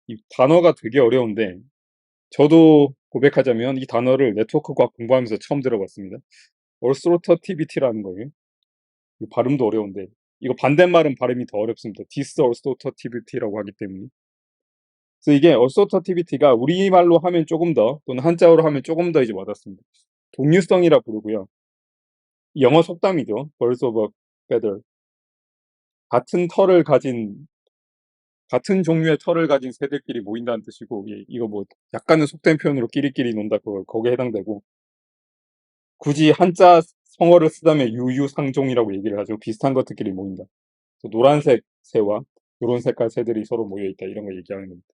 이 단어가 되게 어려운데 저도 고백하자면 이 단어를 네트워크 과학 공부하면서 처음 들어봤습니다. 얼소터티비티라는 거예요. 이 발음도 어려운데 이거 반대말은 발음이 더 어렵습니다. 디스얼소터티비티라고 하기 때문에. 그래서 이게 얼소터티비티가 우리말로 하면 조금 더 또는 한자어로 하면 조금 더 이제 와닿습니다. 동류성이라 부르고요. 영어 속담이죠. Birds of a feather. 같은 털을 가진 같은 종류의 털을 가진 새들끼리 모인다는 뜻이고, 예, 이거 뭐 약간은 속된 표현으로 끼리끼리 논다 거기에 해당되고, 굳이 한자 성어를 쓰다면 유유상종이라고 얘기를 하죠. 비슷한 것들끼리 모인다. 그래서 노란색 새와 요런 색깔 새들이 서로 모여 있다 이런 거 얘기하는 겁니다.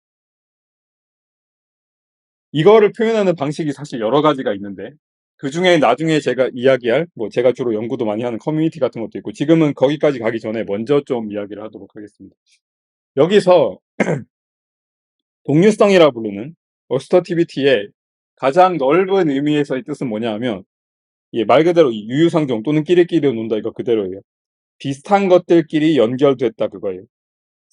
이거를 표현하는 방식이 사실 여러 가지가 있는데 그 중에 나중에 제가 이야기할 뭐 제가 주로 연구도 많이 하는 커뮤니티 같은 것도 있고 지금은 거기까지 가기 전에 먼저 좀 이야기를 하도록 하겠습니다. 여기서 동류성이라 부르는 어스터티비티의 가장 넓은 의미에서의 뜻은 뭐냐 하면 예, 말 그대로 유유상종 또는 끼리끼리 논다 이거 그대로예요. 비슷한 것들끼리 연결됐다 그거예요.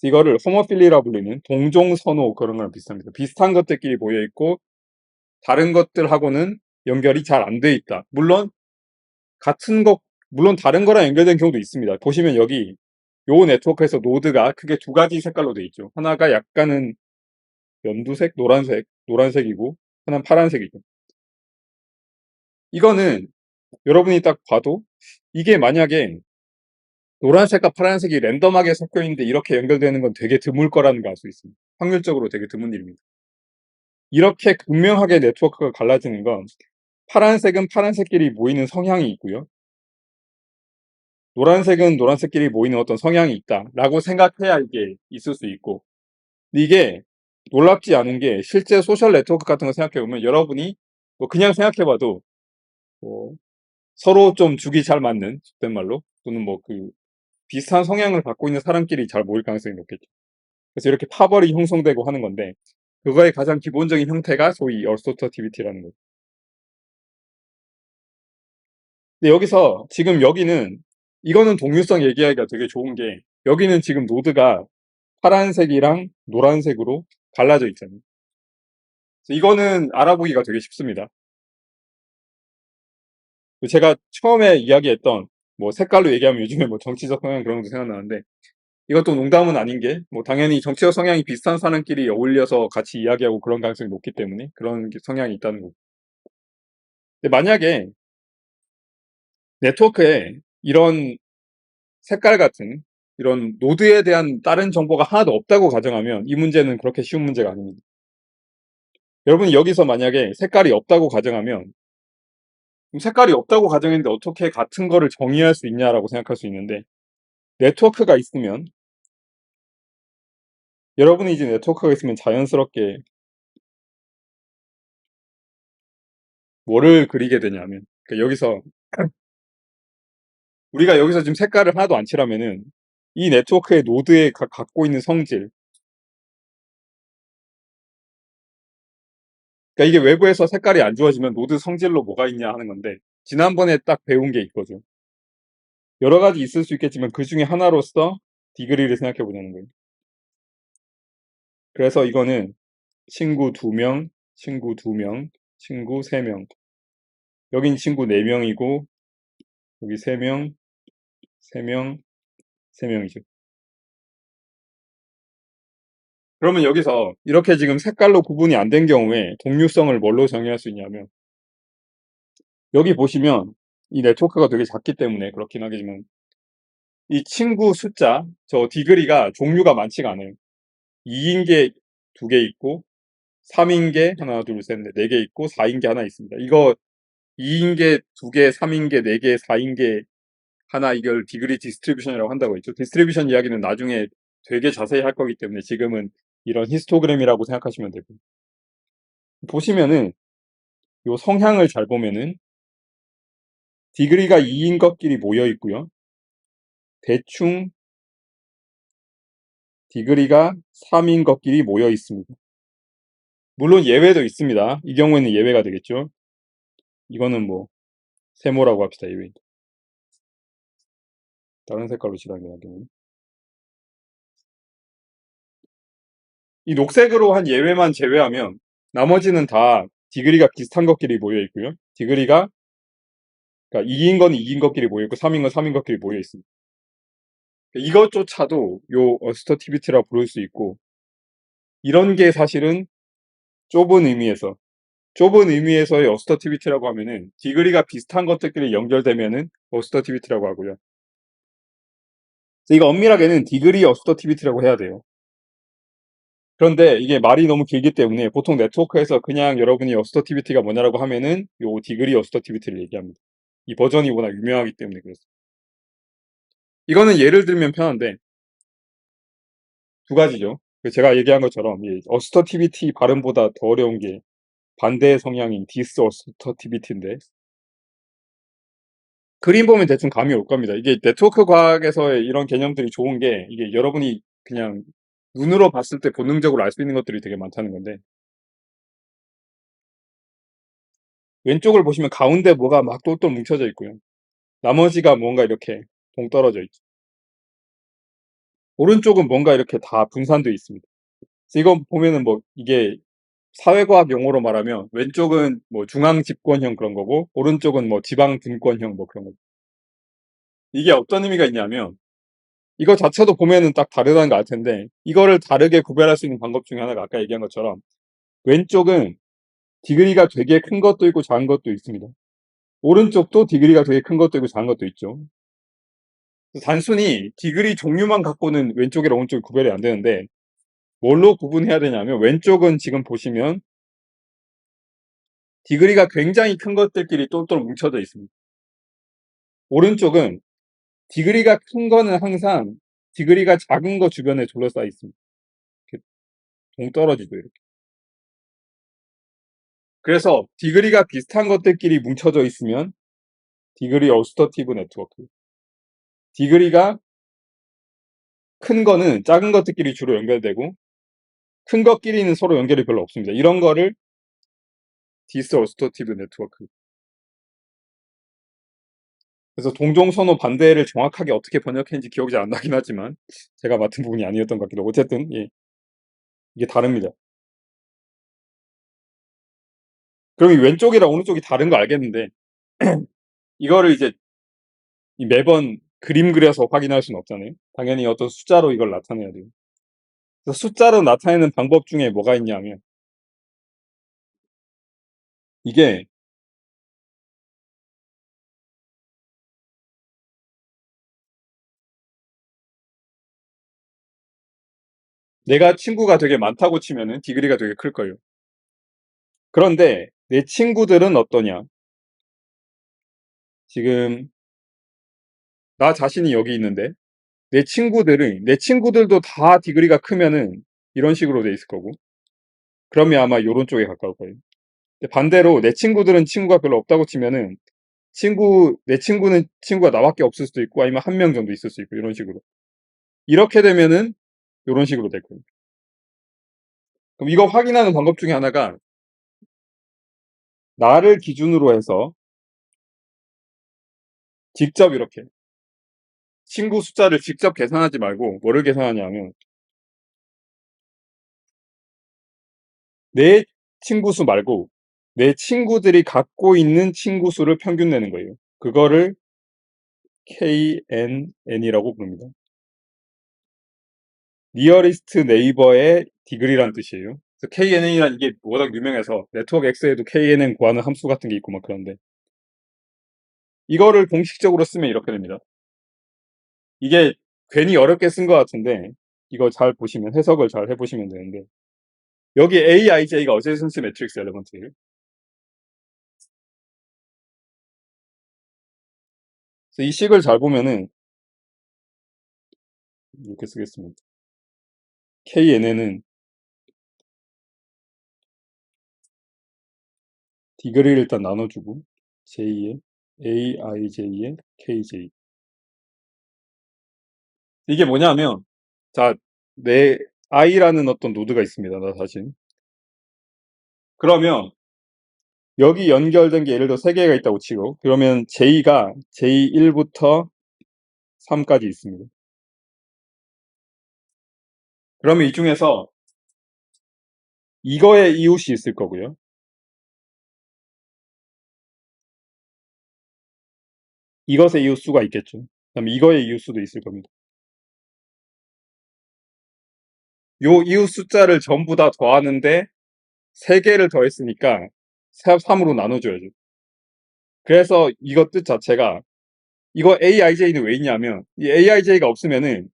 이거를 호모필리라 불리는 동종선호 그런 거랑 비슷합니다. 비슷한 것들끼리 모여 있고 다른 것들하고는 연결이 잘 안 돼 있다. 같은 것 물론 다른 거랑 연결된 경우도 있습니다. 보시면 여기 요 네트워크에서 노드가 크게 두 가지 색깔로 돼 있죠. 하나가 약간은 연두색, 노란색이고 하나는 파란색이죠. 이거는 여러분이 딱 봐도 이게 만약에 노란색과 파란색이 랜덤하게 섞여 있는데 이렇게 연결되는 건 되게 드물 거라는 걸 알 수 있습니다. 확률적으로 되게 드문 일입니다. 이렇게 극명하게 네트워크가 갈라지는 건 파란색은 파란색끼리 모이는 성향이 있고요. 노란색은 노란색끼리 모이는 어떤 성향이 있다라고 생각해야 이게 있을 수 있고 근데 이게 놀랍지 않은 게 실제 소셜 네트워크 같은 거 생각해보면 여러분이 뭐 그냥 생각해봐도 뭐 서로 좀 죽이 잘 맞는 속된 말로 또는 뭐 그 비슷한 성향을 갖고 있는 사람끼리 잘 모일 가능성이 높겠죠. 그래서 이렇게 파벌이 형성되고 하는 건데 그거의 가장 기본적인 형태가 소위 얼소터티비티라는 거죠. 근데 여기서 지금 여기는 이거는 동류성 얘기하기가 되게 좋은 게 여기는 지금 노드가 파란색이랑 노란색으로 갈라져 있잖아요. 그래서 이거는 알아보기가 되게 쉽습니다. 제가 처음에 이야기했던 뭐 색깔로 얘기하면 요즘에 뭐 정치적 성향 그런 것도 생각나는데 이것도 농담은 아닌 게 뭐 당연히 정치적 성향이 비슷한 사람끼리 어울려서 같이 이야기하고 그런 가능성이 높기 때문에 그런 성향이 있다는 거고. 근데 만약에 네트워크에 이런 색깔 같은 이런 노드에 대한 다른 정보가 하나도 없다고 가정하면 이 문제는 그렇게 쉬운 문제가 아닙니다. 여러분이 여기서 만약에 색깔이 없다고 가정하면 색깔이 없다고 가정했는데 어떻게 같은 거를 정의할 수 있냐라고 생각할 수 있는데 네트워크가 있으면 여러분이 이제 네트워크가 있으면 자연스럽게 뭐를 그리게 되냐면 그러니까 여기서 우리가 여기서 지금 색깔을 하나도 안 칠하면은 이 네트워크의 노드에 갖고 있는 성질 그러니까 이게 외부에서 색깔이 안 좋아지면 노드 성질로 뭐가 있냐 하는 건데 지난번에 딱 배운 게 있거든. 여러 가지 있을 수 있겠지만 그 중에 하나로서 디그리를 생각해 보자는 거예요. 그래서 이거는 친구 2명, 친구 2명, 친구 3명. 여긴 친구 4명이고 여기 3명, 3명, 3명이죠. 그러면 여기서 이렇게 지금 색깔로 구분이 안 된 경우에 동류성을 뭘로 정의할 수 있냐면 여기 보시면 이 네트워크가 되게 작기 때문에 그렇긴 하겠지만 이 친구 숫자, 저 디그리가 종류가 많지가 않아요. 2인 게 2개 있고 3인 게 하나, 둘, 셋, 넷, 4개 있고 4인 게 하나 있습니다. 이거 2인 게 2개, 3인 게 4개, 4인 게 하나 이걸 디그리 디스트리뷰션이라고 한다고 했죠. 디스트리뷰션 이야기는 나중에 되게 자세히 할 거기 때문에 지금은 이런 히스토그램이라고 생각하시면 되고 보시면은 요 성향을 잘 보면은 디그리가 2인 것끼리 모여 있고요. 대충 디그리가 3인 것끼리 모여 있습니다. 물론 예외도 있습니다. 이 경우에는 예외가 되겠죠. 이거는 뭐 세모라고 합시다. 예외. 다른 색깔로 칠하게 하기는. 이 녹색으로 한 예외만 제외하면 나머지는 다 디그리가 비슷한 것끼리 모여 있고요. 디그리가 그러니까 2인 건 2인 것끼리 모여 있고 3인 건 3인 것끼리 모여 있습니다. 이것조차도 요 어스터티비티라 부를 수 있고, 이런 게 사실은 좁은 의미에서 좁은 의미에서의 어스터티비티라고 하면은 디그리가 비슷한 것들끼리 연결되면은 어스터티비티라고 하고요. 이거 엄밀하게는 디그리 어스터티비티라고 해야 돼요. 그런데 이게 말이 너무 길기 때문에 보통 네트워크에서 그냥 여러분이 어스터티비티가 뭐냐라고 하면은 요 디그리 어스터티비티를 얘기합니다. 이 버전이 워낙 유명하기 때문에 그렇습니다. 이거는 예를 들면 편한데 두 가지죠. 제가 얘기한 것처럼 이 어스터티비티 발음보다 더 어려운 게 반대의 성향인 디스어스터티비티인데, 그림 보면 대충 감이 올 겁니다. 이게 네트워크 과학에서의 이런 개념들이 좋은 게 이게 여러분이 그냥 눈으로 봤을 때 본능적으로 알 수 있는 것들이 되게 많다는 건데, 왼쪽을 보시면 가운데 뭐가 막 똘똘 뭉쳐져 있고요. 나머지가 뭔가 이렇게 동떨어져 있죠. 오른쪽은 뭔가 이렇게 다 분산되어 있습니다. 그래서 이거 보면은 뭐 이게 사회과학 용어로 말하면 왼쪽은 뭐 중앙 집권형 그런 거고 오른쪽은 뭐 지방 분권형 뭐 그런 거. 이게 어떤 의미가 있냐면 이거 자체도 보면은 딱 다르다는 거 알 텐데, 이거를 다르게 구별할 수 있는 방법 중에 하나가 아까 얘기한 것처럼 왼쪽은 디그리가 되게 큰 것도 있고 작은 것도 있습니다. 오른쪽도 디그리가 되게 큰 것도 있고 작은 것도 있죠. 단순히 디그리 종류만 갖고는 왼쪽이랑 오른쪽이 구별이 안 되는데, 뭘로 구분해야 되냐면 왼쪽은 지금 보시면 디그리가 굉장히 큰 것들끼리 똘똘 뭉쳐져 있습니다. 오른쪽은 디그리가 큰 거는 항상 디그리가 작은 거 주변에 둘러싸여 있습니다. 이렇게 동떨어지죠, 이렇게. 그래서 디그리가 비슷한 것들끼리 뭉쳐져 있으면 디그리 어스터티브 네트워크, 디그리가 큰 거는 작은 것들끼리 주로 연결되고 큰 것끼리는 서로 연결이 별로 없습니다. 이런 거를 디스어스터티브 네트워크. 그래서 동종선호 반대를 정확하게 어떻게 번역했는지 기억이 잘 안 나긴 하지만 제가 맡은 부분이 아니었던 것 같기도 하고, 어쨌든 예, 이게 다릅니다. 그럼 이 왼쪽이랑 오른쪽이 다른 거 알겠는데 이거를 이제 매번 그림 그려서 확인할 수는 없잖아요. 당연히 어떤 숫자로 이걸 나타내야 돼요. 그래서 숫자로 나타내는 방법 중에 뭐가 있냐면, 이게 내가 친구가 되게 많다고 치면은 디그리가 되게 클 거예요. 그런데 내 친구들은 어떠냐? 지금 나 자신이 여기 있는데 내 친구들도 다 디그리가 크면은 이런 식으로 돼 있을 거고, 그러면 아마 요런 쪽에 가까울 거예요. 근데 반대로 내 친구들은 친구가 별로 없다고 치면은 내 친구는 친구가 나밖에 없을 수도 있고 아니면 한 명 정도 있을 수 있고 이런 식으로. 이렇게 되면은 요런 식으로 될 거예요. 그럼 이거 확인하는 방법 중에 하나가 나를 기준으로 해서 직접 이렇게 친구 숫자를 직접 계산하지 말고 뭐를 계산하냐면 내 친구 수 말고 내 친구들이 갖고 있는 친구 수를 평균 내는 거예요. 그거를 KNN이라고 부릅니다. Nearest Neighbor의 디그리란 뜻이에요. 그래서 KNN이란 이게 워낙 유명해서 네트워크 X에도 KNN 구하는 함수 같은 게 있고 막 그런데, 이거를 공식적으로 쓰면 이렇게 됩니다. 이게 괜히 어렵게 쓴 것 같은데 이거 잘 보시면 해석을 잘 해보시면 되는데, 여기 AIJ가 어제선스 매트릭스 엘레먼트예요. 그래서 이 식을 잘 보면은 이렇게 쓰겠습니다. KNN은 디그리를 일단 나눠주고 J의 AIJ의 KJ. 이게 뭐냐면, 자, 내 I라는 어떤 노드가 있습니다. 나 자신. 그러면 여기 연결된 게 예를 들어 3개가 있다고 치고, 그러면 J가 J1부터 3까지 있습니다. 그러면 이 중에서 이거의 이웃이 있을 거고요. 이것의 이웃수가 있겠죠. 그다음에 이거의 이웃수도 있을 겁니다. 요 이웃 숫자를 전부 다 더하는데 3개를 더했으니까 3으로 나눠줘야죠. 그래서 이거 뜻 자체가 이거 aij는 왜 있냐면 이 aij가 없으면은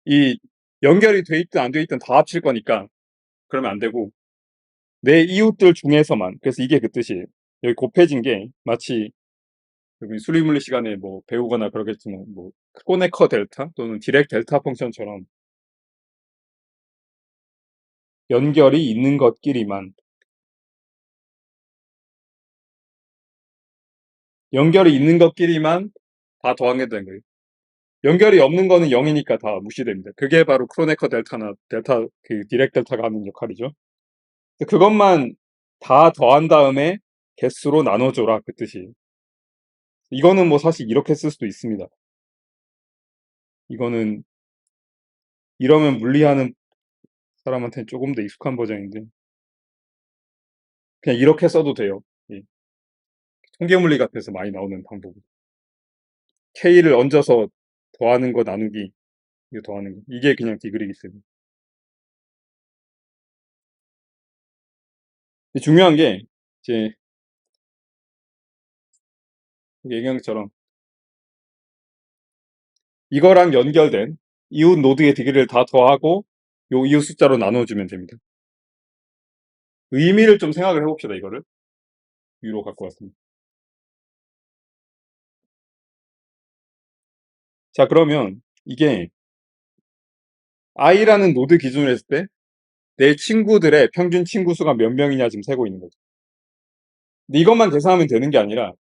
이 연결이 돼 있든 안 돼 있든 다 합칠 거니까 그러면 안 되고 내 이웃들 중에서만 그래서 이게 그 뜻이에요. 여기 곱해진 게 마치 여기 수리물리 시간에 뭐 배우거나 그러겠지만 뭐 코네커 델타 또는 디렉 델타 펑션처럼 연결이 있는 것끼리만 다 더하게 되는 거예요. 연결이 없는 거는 0이니까 다 무시됩니다. 그게 바로 크로네커 델타나 델타 그 디렉 델타가 하는 역할이죠. 그것만 다 더한 다음에 개수로 나눠줘라 그 뜻이에요. 이거는 뭐 사실 이렇게 쓸 수도 있습니다. 이거는 이러면 물리하는 사람한테는 조금 더 익숙한 버전인데 그냥 이렇게 써도 돼요. 예. 통계물리 같아서 많이 나오는 방법. K를 얹어서 더하는 거 나누기 이거 더하는 거 이게 그냥 디그리기습니다. 중요한 게 이제 얘기한 것처럼 이거랑 연결된 이웃 노드의 디그리를 다 더하고 요 이웃 숫자로 나눠주면 됩니다. 의미를 좀 생각을 해봅시다. 이거를 위로 갖고 왔습니다. 자 그러면 이게 i라는 노드 기준으로 했을 때 내 친구들의 평균 친구 수가 몇 명이냐 지금 세고 있는 거죠. 근데 이것만 계산하면 되는 게 아니라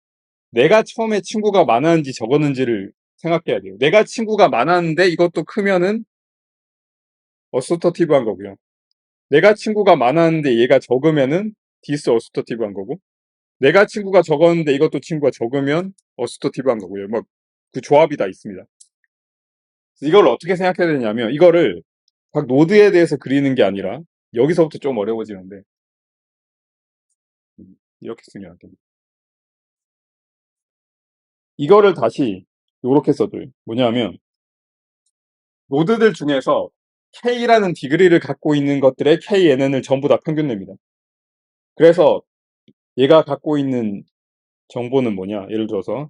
내가 처음에 친구가 많았는지 적었는지를 생각해야 돼요. 내가 친구가 많았는데 이것도 크면은 어소터티브한 거고요. 내가 친구가 많았는데 얘가 적으면은 디스어소터티브한 거고 내가 친구가 적었는데 이것도 친구가 적으면 어소터티브한 거고요. 뭐 그 조합이 다 있습니다. 이걸 어떻게 생각해야 되냐면 이거를 각 노드에 대해서 그리는 게 아니라 여기서부터 좀 어려워지는데 이렇게 쓰면 됩니다. 이거를 다시 이렇게 써줘요. 뭐냐면 노드들 중에서 K라는 디그리를 갖고 있는 것들의 KNN을 전부 다 평균 냅니다. 그래서 얘가 갖고 있는 정보는 뭐냐? 예를 들어서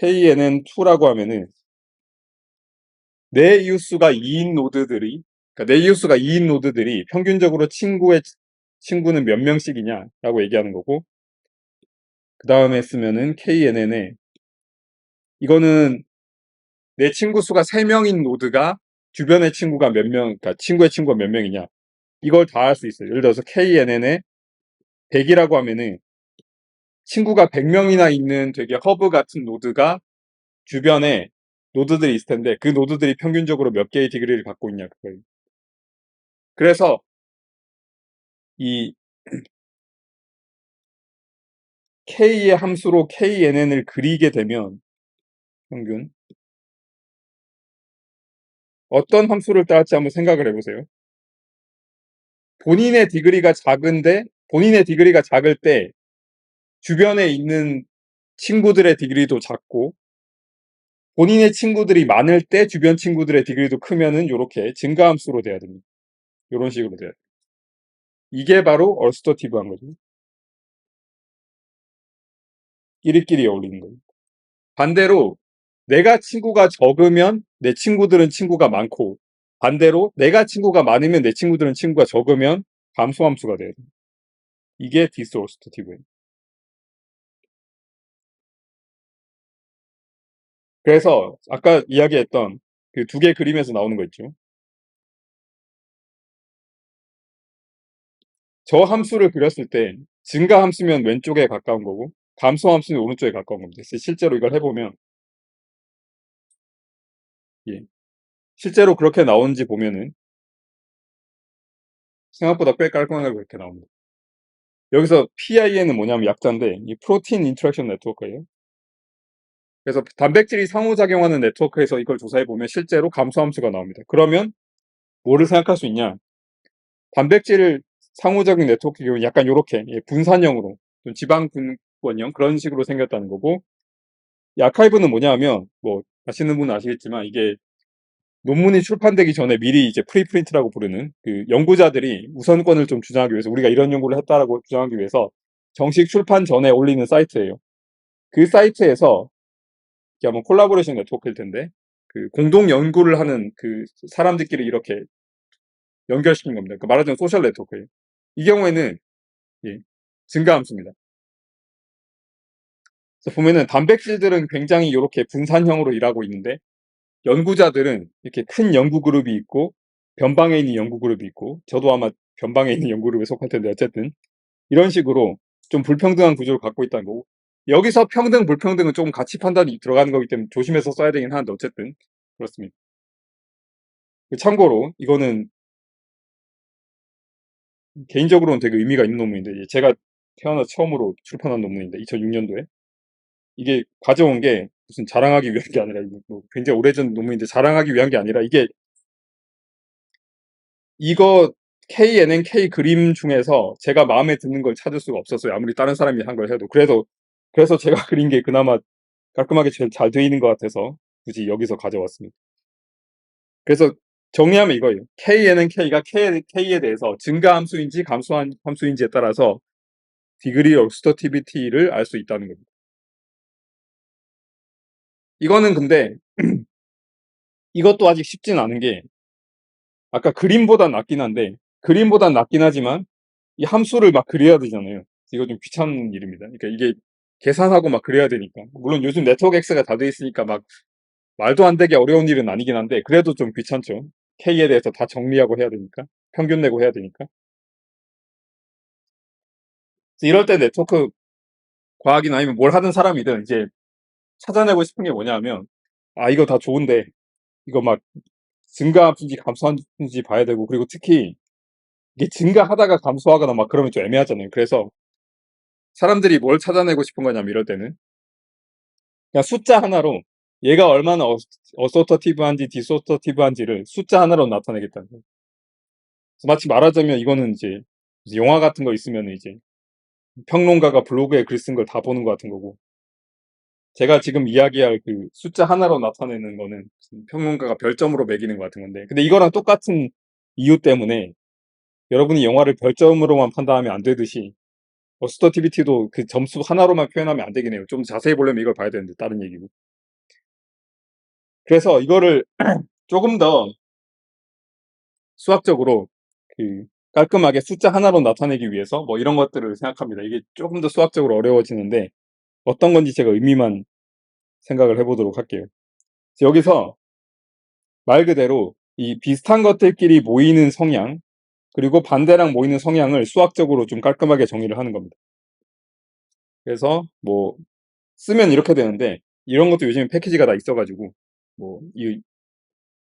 KNN2라고 하면은 내 이웃수가 2인 노드들이 그러니까 내 이웃수가 2인 노드들이 평균적으로 친구는 몇 명씩이냐라고 얘기하는 거고 그 다음에 쓰면은 KNN에 이거는 내 친구 수가 3명인 노드가 주변의 친구가 몇 명, 그러니까 친구의 친구가 몇 명이냐 이걸 다 할 수 있어요. 예를 들어서 KNN에 100이라고 하면은 친구가 100명이나 있는 되게 허브 같은 노드가 주변에 노드들이 있을 텐데 그 노드들이 평균적으로 몇 개의 디그리를 갖고 있냐 그거예요. 그래서 이 K의 함수로 KNN을 그리게 되면 평균 어떤 함수를 따를지 한번 생각을 해보세요. 본인의 디그리가 작을 때 주변에 있는 친구들의 디그리도 작고 본인의 친구들이 많을 때 주변 친구들의 디그리도 크면은 이렇게 증가함수로 돼야 됩니다. 이런 식으로 돼요. 이게 바로 얼스터티브한 거죠. 끼리끼리 어울리는 거예요. 반대로 내가 친구가 적으면 내 친구들은 친구가 많고 반대로 내가 친구가 많으면 내 친구들은 친구가 적으면 감소함수가 돼요. 이게 디스얼스터티브예요. 그래서 아까 이야기했던 그 두 개 그림에서 나오는 거 있죠. 저 함수를 그렸을 때 증가 함수면 왼쪽에 가까운 거고 감소 함수는 오른쪽에 가까운 겁니다. 실제로 이걸 해보면 예. 실제로 그렇게 나오는지 보면은 생각보다 꽤 깔끔하게 그렇게 나옵니다. 여기서 PIN은 뭐냐면 약자인데 이 프로틴 인터랙션 네트워크예요. 그래서 단백질이 상호작용하는 네트워크에서 이걸 조사해 보면 실제로 감소 함수가 나옵니다. 그러면 뭐를 생각할 수 있냐? 단백질 상호작용 네트워크 경우는 약간 요렇게 분산형으로 좀 지방 분권형 그런 식으로 생겼다는 거고, 이 아카이브는 뭐냐 하면 뭐 아시는 분은 아시겠지만 이게 논문이 출판되기 전에 미리 이제 프리프린트라고 부르는 그 연구자들이 우선권을 좀 주장하기 위해서, 우리가 이런 연구를 했다라고 주장하기 위해서 정식 출판 전에 올리는 사이트예요. 그 사이트에서 이게 아마 콜라보레이션 네트워크일 텐데 그 공동 연구를 하는 그 사람들끼리 이렇게 연결시킨 겁니다. 그러니까 말하자면 소셜 네트워크예요. 이 경우에는 예, 증가함수입니다. 그래서 보면은 단백질들은 굉장히 이렇게 분산형으로 일하고 있는데, 연구자들은 이렇게 큰 연구 그룹이 있고 변방에 있는 연구 그룹이 있고, 저도 아마 변방에 있는 연구 그룹에 속할 텐데 어쨌든 이런 식으로 좀 불평등한 구조를 갖고 있다는 거고, 여기서 평등 불평등은 조금 가치 판단이 들어가는 거기 때문에 조심해서 써야 되긴 하는데 어쨌든 그렇습니다. 참고로 이거는 개인적으로는 되게 의미가 있는 논문인데, 제가 태어나 처음으로 출판한 논문인데 2006년도에 이게 가져온 게 무슨 자랑하기 위한 게 아니라, 뭐 굉장히 오래전 논문인데 자랑하기 위한 게 아니라, 이거 KNNK 그림 중에서 제가 마음에 드는 걸 찾을 수가 없었어요. 아무리 다른 사람이 한 걸 해도. 그래서 제가 그린 게 그나마 깔끔하게 제일 잘 돼 있는 것 같아서 굳이 여기서 가져왔습니다. 그래서 정리하면 이거예요. KNNK가 K에 대해서 증가 함수인지 감소한 함수인지에 따라서 디그리 억스터티비티를 알 수 있다는 겁니다. 이거는 근데 이것도 아직 쉽진 않은 게, 아까 그림보단 낫긴 한데, 그림보단 낫긴 하지만 이 함수를 막 그려야 되잖아요. 이거 좀 귀찮은 일입니다. 그러니까 이게 계산하고 막 그려야 되니까. 물론 요즘 네트워크 X가 다 돼 있으니까 막 말도 안 되게 어려운 일은 아니긴 한데 그래도 좀 귀찮죠. K에 대해서 다 정리하고 해야 되니까. 평균 내고 해야 되니까. 그래서 이럴 때 네트워크 과학이나 아니면 뭘 하는 사람이든 이제 찾아내고 싶은 게 뭐냐면, 아, 이거 다 좋은데 이거 막 증가하는지 감소하는지 봐야 되고, 그리고 특히 이게 증가하다가 감소하거나 막 그러면 좀 애매하잖아요. 그래서 사람들이 뭘 찾아내고 싶은 거냐면 이럴 때는 그냥 숫자 하나로 얘가 얼마나 어소터티브한지 디소터티브한지를 숫자 하나로 나타내겠다는 거예요. 마치 말하자면 이거는 이제 영화 같은 거 있으면 이제 평론가가 블로그에 글 쓴 걸 다 보는 것 같은 거고, 제가 지금 이야기할 그 숫자 하나로 나타내는 거는 평론가가 별점으로 매기는 것 같은 건데, 근데 이거랑 똑같은 이유 때문에 여러분이 영화를 별점으로만 판단하면 안 되듯이 어스터티비티도 그 점수 하나로만 표현하면 안 되긴 해요. 좀 자세히 보려면 이걸 봐야 되는데 다른 얘기고. 그래서 이거를 조금 더 수학적으로 그 깔끔하게 숫자 하나로 나타내기 위해서 뭐 이런 것들을 생각합니다. 이게 조금 더 수학적으로 어려워지는데 어떤 건지 제가 의미만 생각을 해보도록 할게요. 여기서 말 그대로 이 비슷한 것들끼리 모이는 성향, 그리고 반대랑 모이는 성향을 수학적으로 좀 깔끔하게 정의를 하는 겁니다. 그래서 뭐 쓰면 이렇게 되는데, 이런 것도 요즘에 패키지가 다 있어가지고 뭐 이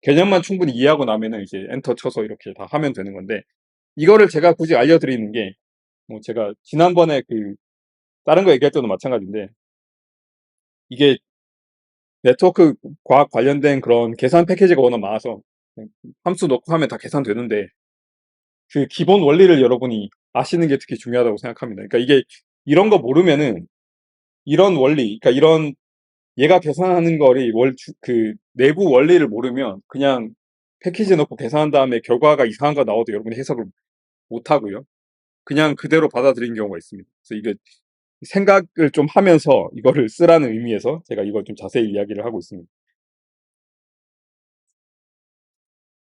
개념만 충분히 이해하고 나면은 이제 엔터 쳐서 이렇게 다 하면 되는 건데, 이거를 제가 굳이 알려드리는 게, 뭐 제가 지난번에 그 다른 거 얘기할 때도 마찬가지인데, 이게 네트워크 과학 관련된 그런 계산 패키지가 워낙 많아서 함수 넣고 하면 다 계산되는데, 그 기본 원리를 여러분이 아시는 게 특히 중요하다고 생각합니다. 그러니까 이게 이런 거 모르면은 이런 원리, 그러니까 이런 얘가 계산하는 거를 그 내부 원리를 모르면 그냥 패키지 넣고 계산한 다음에 결과가 이상한 거 나와도 여러분이 해석을 못 하고요. 그냥 그대로 받아들인 경우가 있습니다. 그래서 이게 생각을 좀 하면서 이거를 쓰라는 의미에서 제가 이걸 좀 자세히 이야기를 하고 있습니다.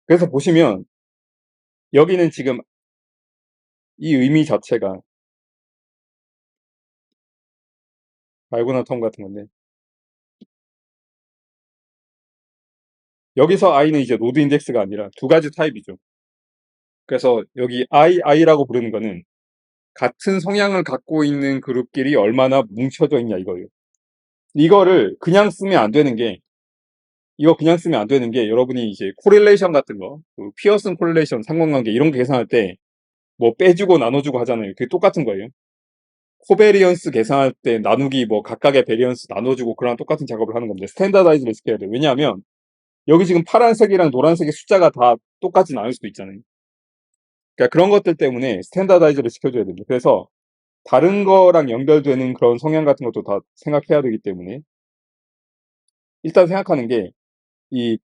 그래서 보시면 여기는 지금 이 의미 자체가 알고나 텀 같은 건데, 여기서 i는 이제 노드 인덱스가 아니라 두 가지 타입이죠. 그래서 여기 i라고 부르는 거는 같은 성향을 갖고 있는 그룹끼리 얼마나 뭉쳐져 있냐 이거예요. 이거를 그냥 쓰면 안 되는 게, 여러분이 이제 코릴레이션 같은 거, 그 피어슨 코릴레이션, 상관관계 이런 거 계산할 때 뭐 빼주고 나눠주고 하잖아요. 그게 똑같은 거예요. 코베리언스 계산할 때 나누기, 뭐 각각의 베리언스 나눠주고 그랑 똑같은 작업을 하는 겁니다. 스탠다다이즈를 시켜야 돼요. 왜냐하면 여기 지금 파란색이랑 노란색의 숫자가 다 똑같진 않을 수도 있잖아요. 그러니까 그런 것들 때문에 스탠다다이즈를 시켜줘야 됩니다. 그래서 다른 거랑 연결되는 그런 성향 같은 것도 다 생각해야 되기 때문에 일단 생각하는 게 이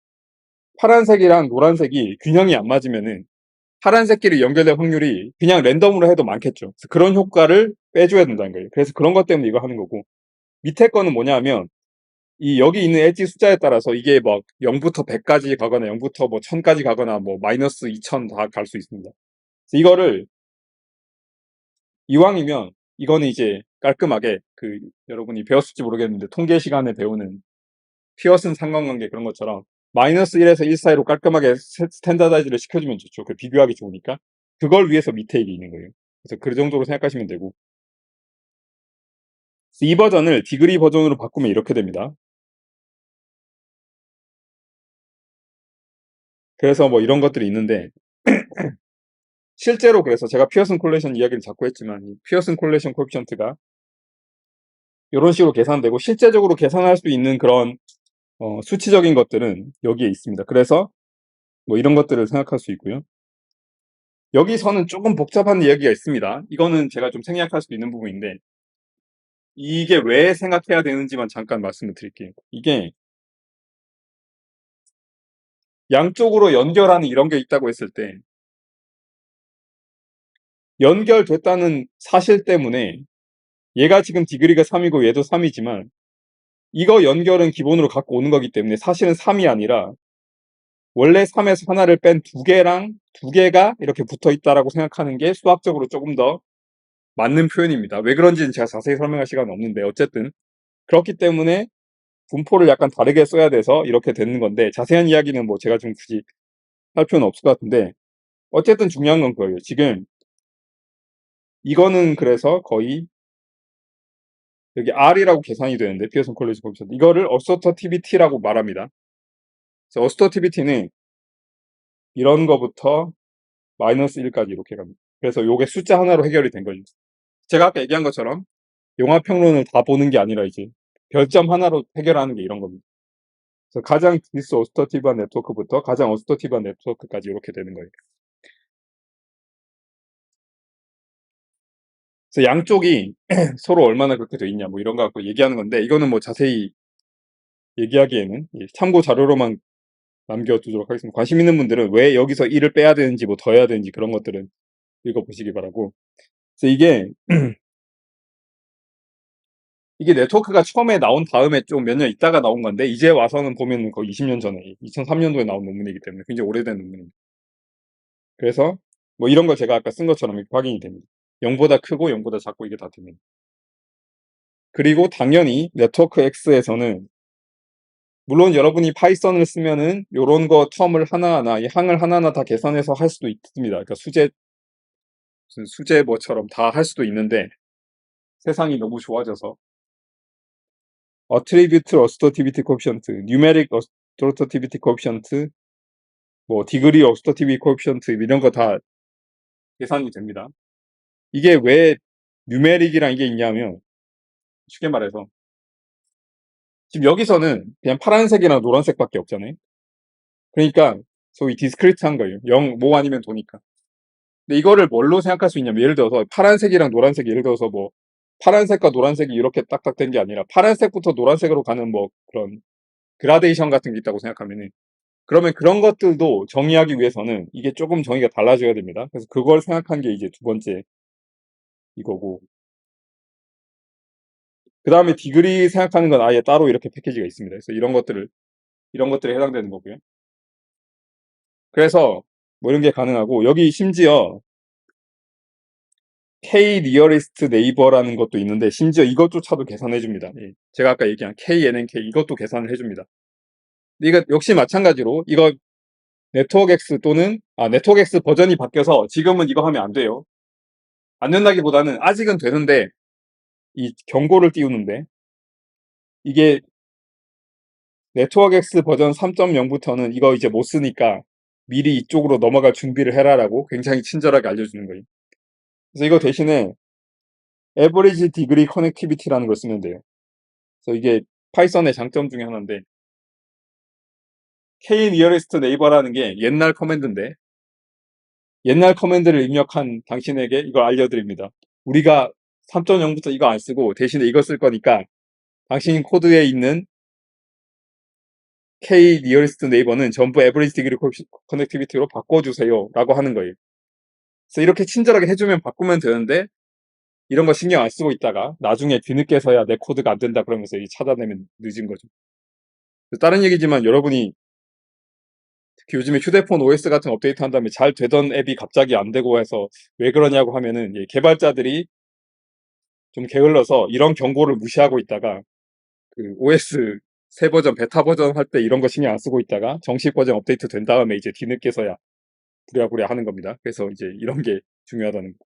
파란색이랑 노란색이 균형이 안 맞으면은 파란색끼리 연결될 확률이 그냥 랜덤으로 해도 많겠죠. 그래서 그런 효과를 빼줘야 된다는 거예요. 그래서 그런 것 때문에 이거 하는 거고 밑에 거는 뭐냐면 이 여기 있는 엣지 숫자에 따라서 이게 막 0부터 100까지 가거나 0부터 뭐 1000까지 가거나 뭐 마이너스 2000 다 갈 수 있습니다. 그래서 이거를 이왕이면 이거는 이제 깔끔하게 그 여러분이 배웠을지 모르겠는데 통계 시간에 배우는 피어슨 상관관계 그런 것처럼 마이너스 1에서 1 사이로 깔끔하게 스탠다다이즈를 시켜주면 좋죠. 그 비교하기 좋으니까. 그걸 위해서 밑에 이게 있는 거예요. 그래서 그 정도로 생각하시면 되고. 이 버전을 디그리 버전으로 바꾸면 이렇게 됩니다. 그래서 뭐 이런 것들이 있는데 실제로 그래서 제가 피어슨 콜레이션 이야기를 자꾸 했지만 이 피어슨 콜레이션 코에피션트가 이런 식으로 계산되고 실제적으로 계산할 수 있는 그런 수치적인 것들은 여기에 있습니다. 그래서 뭐 이런 것들을 생각할 수 있고요. 여기서는 조금 복잡한 이야기가 있습니다. 이거는 제가 좀 생략할 수도 있는 부분인데 이게 왜 생각해야 되는지만 잠깐 말씀을 드릴게요. 이게 양쪽으로 연결하는 이런 게 있다고 했을 때 연결됐다는 사실 때문에 얘가 지금 디그리가 3이고 얘도 3이지만 이거 연결은 기본으로 갖고 오는 거기 때문에 사실은 3이 아니라 원래 3에서 하나를 뺀 두 개랑 두 개가 이렇게 붙어 있다라고 생각하는 게 수학적으로 조금 더 맞는 표현입니다. 왜 그런지는 제가 자세히 설명할 시간은 없는데 어쨌든 그렇기 때문에 분포를 약간 다르게 써야 돼서 이렇게 되는 건데 자세한 이야기는 뭐 제가 좀 굳이 할 필요는 없을 것 같은데 어쨌든 중요한 건 그거예요. 지금 이거는 그래서 거의 여기 R이라고 계산이 되는데 피어슨 콜리지 코에피션트 이거를 어서터티비티라고 말합니다. 그래서 어서터티비티는 이런 거부터 마이너스 1까지 이렇게 갑니다. 그래서 요게 숫자 하나로 해결이 된 거죠. 제가 아까 얘기한 것처럼 영화평론을 다 보는 게 아니라 이제 별점 하나로 해결하는 게 이런 겁니다. 그래서 가장 디스 어스터티브한 네트워크부터 가장 어스터티브한 네트워크까지 이렇게 되는 거예요. 그래서 양쪽이 서로 얼마나 그렇게 돼 있냐 뭐 이런 거 갖고 얘기하는 건데 이거는 뭐 자세히 얘기하기에는 참고 자료로만 남겨두도록 하겠습니다. 관심 있는 분들은 왜 여기서 1을 빼야 되는지 뭐 더 해야 되는지 그런 것들은 읽어보시기 바라고. 그래서 이게 네트워크가 처음에 나온 다음에 좀 몇 년 있다가 나온 건데 이제 와서는 보면 거의 20년 전에 2003년도에 나온 논문이기 때문에 굉장히 오래된 논문입니다. 그래서 뭐 이런 걸 제가 아까 쓴 것처럼 이렇게 확인이 됩니다. 0보다 크고 0보다 작고 이게 다 됩니다. 그리고 당연히 네트워크 X에서는 물론 여러분이 파이썬을 쓰면은 요런 거 텀을 하나하나 이 항을 하나하나 다 계산해서 할 수도 있습니다. 그러니까 무슨 수제 뭐처럼 다 할 수도 있는데 세상이 너무 좋아져서 attribute associativity coefficient, numeric associativity coefficient, 뭐 degree associativity coefficient 이런 거 다 계산이 됩니다. 이게 왜 numeric이랑 이게 있냐면 쉽게 말해서 지금 여기서는 그냥 파란색이랑 노란색밖에 없잖아요. 그러니까 소위 디스크리트한 거예요. 0, 뭐 아니면 도니까. 근데 이거를 뭘로 생각할 수 있냐면 예를 들어서 파란색이랑 노란색 예를 들어서 뭐 파란색과 노란색이 이렇게 딱딱 된 게 아니라 파란색부터 노란색으로 가는 뭐 그런 그라데이션 같은 게 있다고 생각하면은 그러면 그런 것들도 정의하기 위해서는 이게 조금 정의가 달라져야 됩니다. 그래서 그걸 생각한 게 이제 두 번째 이거고 그 다음에 디그리 생각하는 건 아예 따로 이렇게 패키지가 있습니다. 그래서 이런 것들에 해당되는 거고요. 그래서 뭐 이런 게 가능하고 여기 심지어 K nearest neighbor라는 것도 있는데 심지어 이것조차도 계산해 줍니다. 예. 제가 아까 얘기한 KNNK 이것도 계산을 해줍니다. 이거 역시 마찬가지로 이거 네트워크 X 또는 네트워크 X 버전이 바뀌어서 지금은 이거 하면 안 돼요. 안 된다기보다는 아직은 되는데 이 경고를 띄우는데 이게 네트워크 X 버전 3.0부터는 이거 이제 못 쓰니까 미리 이쪽으로 넘어갈 준비를 해라라고 굉장히 친절하게 알려주는 거예요. 그래서 이거 대신에 average degree connectivity라는 걸 쓰면 돼요. 그래서 이게 파이썬의 장점 중에 하나인데 K nearest neighbor라는 게 옛날 커맨드인데 옛날 커맨드를 입력한 당신에게 이걸 알려드립니다. 우리가 3.0부터 이거 안 쓰고 대신에 이거 쓸 거니까 당신 코드에 있는 K nearest neighbor는 전부 average degree connectivity로 바꿔주세요 라고 하는 거예요. 그래서 이렇게 친절하게 해주면 바꾸면 되는데 이런 거 신경 안 쓰고 있다가 나중에 뒤늦게서야 내 코드가 안 된다 그러면서 찾아내면 늦은 거죠. 다른 얘기지만 여러분이 특히 요즘에 휴대폰 OS 같은 업데이트 한 다음에 잘 되던 앱이 갑자기 안 되고 해서 왜 그러냐고 하면은 개발자들이 좀 게을러서 이런 경고를 무시하고 있다가 그 OS 새 버전, 베타 버전 할 때 이런 거 신경 안 쓰고 있다가 정식 버전 업데이트 된 다음에 이제 뒤늦게서야 부랴부랴 하는 겁니다. 그래서 이제 이런 게 중요하다는 거.